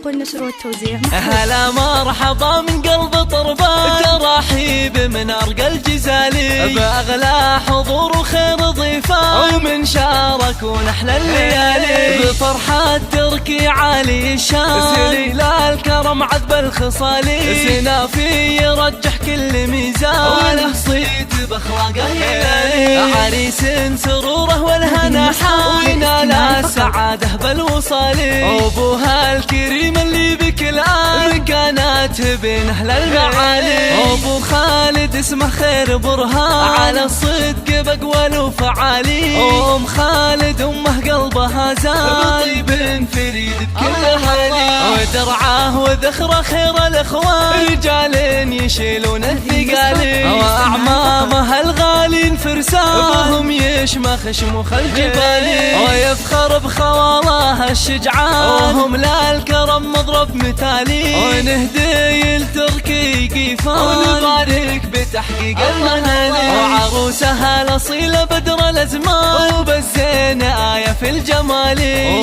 والنشر والتوزيع. هلا مرحبا من قلب طربان، ترحيب من أرقى الجزالي، بأغلى حضور وخير ضيفان، ومن شاركون أحلى الليالي، بفرحة تركي عالي الشان، سليل الكرم عذب الخصالي، سنافي يرجح كل ميزان، وله صيت بأخلاقه يلالي، عريس سروره والهنا حاينا لا السعادة بالوصالي، أبوها الكريم اللي بكل آن كانت بين أهل المعالي، أبو خالد اسمه خير برهان، على الصدق بقول وفعالي، أم خالد أمه قلبها زان، طيب فريد بكل حالي، ودرعاه وذخره خير الأخوان، رجال يشيلون الثقالي، وأعمامها الغالين فرسان، أبوهم يشمخ شموخ الجبالي، ويفخر بخواله الشجعان، وهم لا الكرم مضرب مثالي، ونهدي لتركي قيفان، ونبارك بتحقيق المنالي، وعروسها الأصيلة بدر الأزمان، وبالزين آية في الجمال،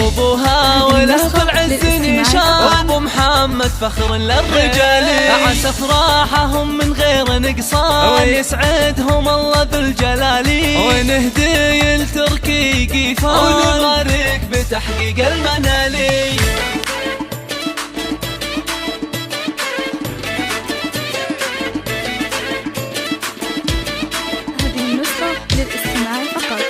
أبوها وله في العز نشان، أبو محمد فخر للرجال، عسى أفراحهم من غير نقصان، ويسعدهم الله ذو الجلال، ونهدي لتركي قيفان، ونبارك بتحقيق المنالي. للاستماع فقط،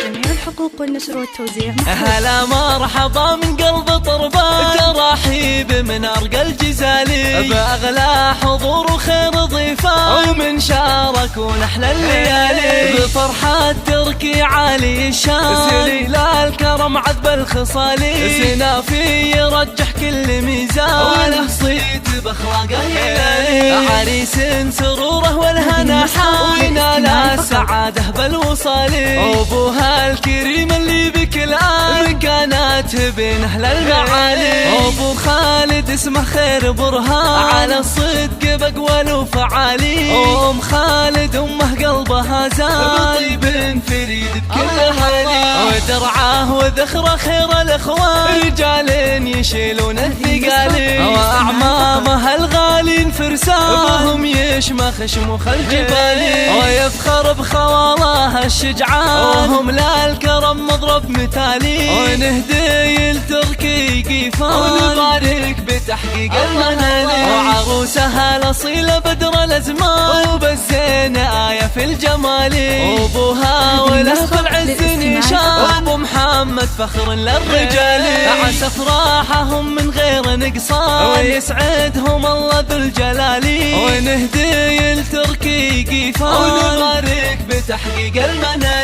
جميع الحقوق والنشر والتوزيع. هلا مرحبا من قلب طربان، ترحيب من أرقى الجزالي، بأغلى حضور وخير ضيفان، ومن شاركون أحلى الليالي، بفرحة تركي عالي الشان، سليل الكرم عذب الخصالي، سنافي يرجح كل ميزان، وله صيت بأخلاقه يلالي، عريس سروره والهنا حاينا لا السعادة بالوصالي، أبوها الكريم اللي بكل آن كانت بين أهل المعالي، أبو خالد اسمه خير برهان، على الصدق بقول وفعالي، أم خالد أمه قلبها زان، طيب فريد بكل حالي، ودرعاه وذخره خير الأخوان، رجال يشيلون الثقالي، وأعمامها الغالين فرسان، أبوهم يشمخ شموخ الجبالي، ويفخر بخواله الشجعان، وهم لا الكرم مضرب مثالي، ونهدي لتركي قيفان، ونبارك بتحقيق المنالي، وعروسها الأصيلة بدر الأزمان، وبالزين آية في الجمال، أبوها وله في العز نشان، أبو محمد فخر للرجال، عسى أفراحهم من غير نقصان، ويسعدهم الله ذو الجلال، ونهدي لتركي قيفان، ونبارك بتحقيق المنالي.